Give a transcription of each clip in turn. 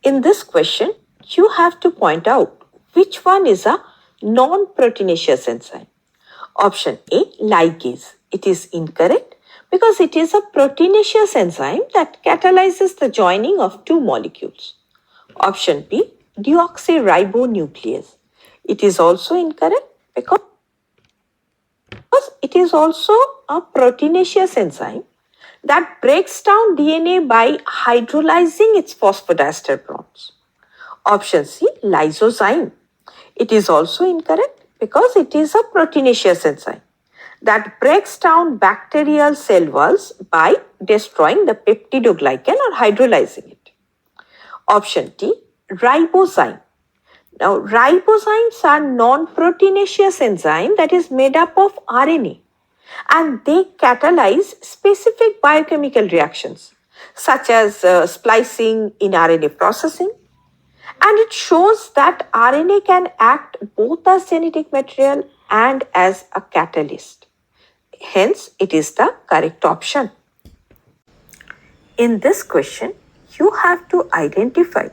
In this question, you have to point out which one is a non-proteinaceous enzyme. Option A, ligase. It is incorrect because it is a proteinaceous enzyme that catalyzes the joining of two molecules. Option B, deoxyribonuclease. It is also incorrect because it is also a proteinaceous enzyme that breaks down DNA by hydrolyzing its phosphodiester bonds. Option C, lysozyme. It is also incorrect because it is a proteinaceous enzyme that breaks down bacterial cell walls by destroying the peptidoglycan or hydrolyzing it. Option D, ribozyme. Now, ribozymes are non-proteinaceous enzyme that is made up of RNA, and they catalyze specific biochemical reactions such as splicing in RNA processing, and it shows that RNA can act both as genetic material and as a catalyst. Hence, it is the correct option. In this question, you have to identify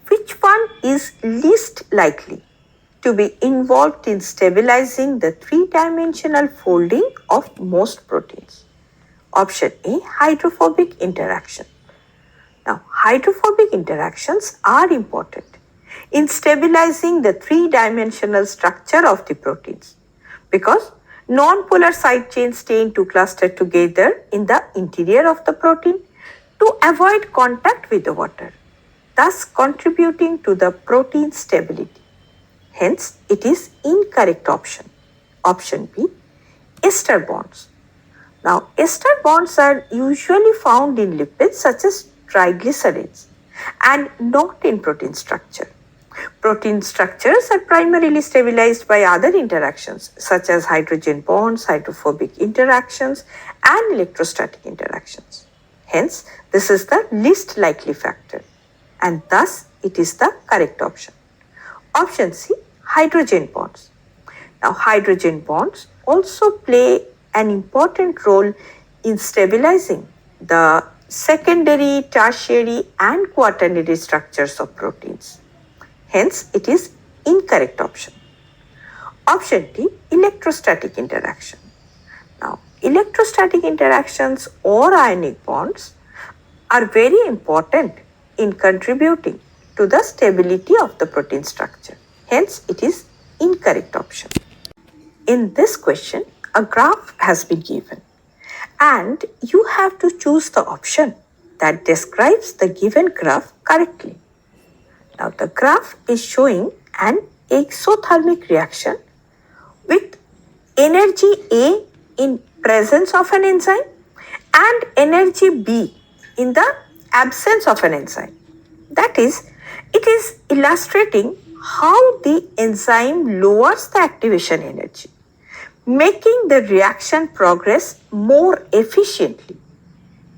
which one is least likely to be involved in stabilizing the three-dimensional folding of most proteins. Option A, hydrophobic interaction. Now, hydrophobic interactions are important in stabilizing the three-dimensional structure of the proteins because non-polar side chains tend to cluster together in the interior of the protein to avoid contact with the water, thus contributing to the protein stability. Hence, it is incorrect option. Option B, ester bonds. Now, ester bonds are usually found in lipids such as triglycerides and not in protein structure. Protein structures are primarily stabilized by other interactions such as hydrogen bonds, hydrophobic interactions, and electrostatic interactions. Hence, this is the least likely factor, and thus it is the correct option. Option C, hydrogen bonds. Now, hydrogen bonds also play an important role in stabilizing the secondary, tertiary, and quaternary structures of proteins. Hence, it is incorrect option. Option D, electrostatic interaction. Now, electrostatic interactions or ionic bonds are very important in contributing to the stability of the protein structure. Hence, it is incorrect option. In this question, a graph has been given and you have to choose the option that describes the given graph correctly. Now, the graph is showing an exothermic reaction with energy A in presence of an enzyme and energy B in the absence of an enzyme. That is, it is illustrating how the enzyme lowers the activation energy, making the reaction progress more efficiently.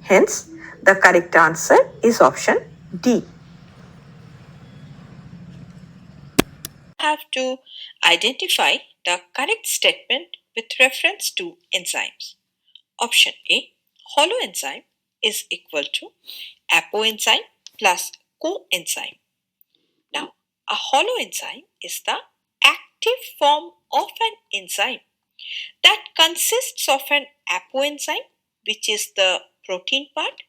Hence, the correct answer is option D. Have to identify the correct statement with reference to enzymes. Option A, holoenzyme is equal to apoenzyme plus coenzyme. Now, a holoenzyme is the active form of an enzyme that consists of an apoenzyme, which is the protein part,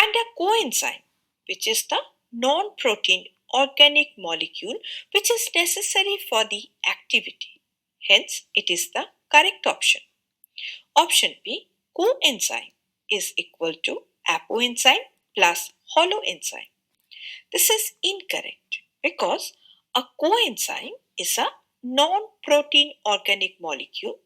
and a coenzyme, which is the non-protein organic molecule which is necessary for the activity. Hence, it is the correct option. Option B, coenzyme is equal to apoenzyme plus holoenzyme. This is incorrect because a coenzyme is a non-protein organic molecule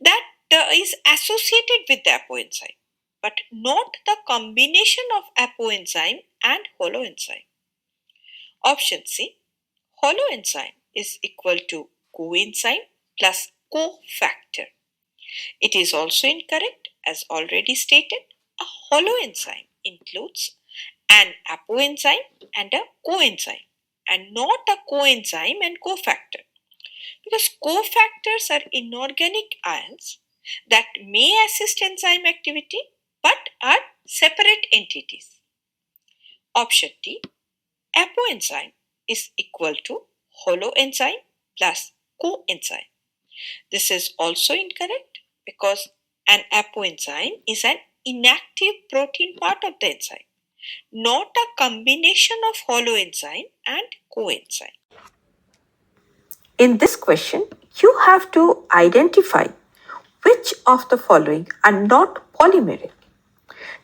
that is associated with the apoenzyme, but not the combination of apoenzyme and holoenzyme. Option C, holoenzyme is equal to coenzyme plus cofactor. It is also incorrect as already stated. A holoenzyme includes an apoenzyme and a coenzyme and not a coenzyme and cofactor, because cofactors are inorganic ions that may assist enzyme activity but are separate entities. Option D, apoenzyme is equal to holoenzyme plus coenzyme. This is also incorrect because an apoenzyme is an inactive protein part of the enzyme, not a combination of holoenzyme and coenzyme. In this question, you have to identify which of the following are not polymeric.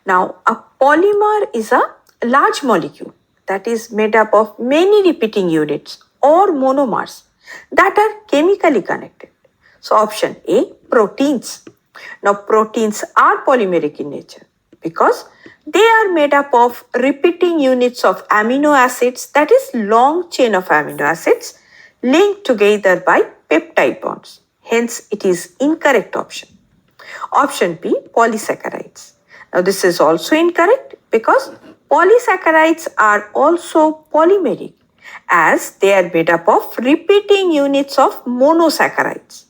Now, a polymer is a large molecule that is made up of many repeating units or monomers that are chemically connected. So, option A, proteins. Now, proteins are polymeric in nature because they are made up of repeating units of amino acids, that is, long chain of amino acids linked together by peptide bonds. Hence, it is incorrect option. Option B, polysaccharides. Now, this is also incorrect because polysaccharides are also polymeric as they are made up of repeating units of monosaccharides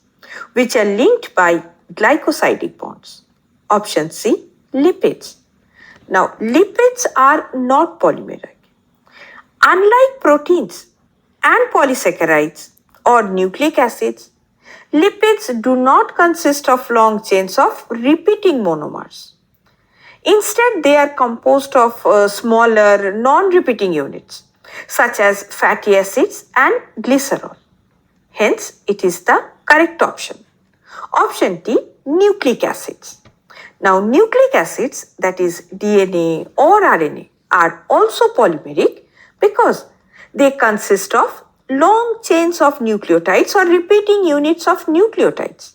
which are linked by glycosidic bonds. Option C, lipids. Now, lipids are not polymeric. Unlike proteins and polysaccharides or nucleic acids, lipids do not consist of long chains of repeating monomers. Instead, they are composed of smaller non-repeating units such as fatty acids and glycerol. Hence, it is the correct option. Option D, nucleic acids. Now, nucleic acids, that is DNA or RNA, are also polymeric because they consist of long chains of nucleotides or repeating units of nucleotides.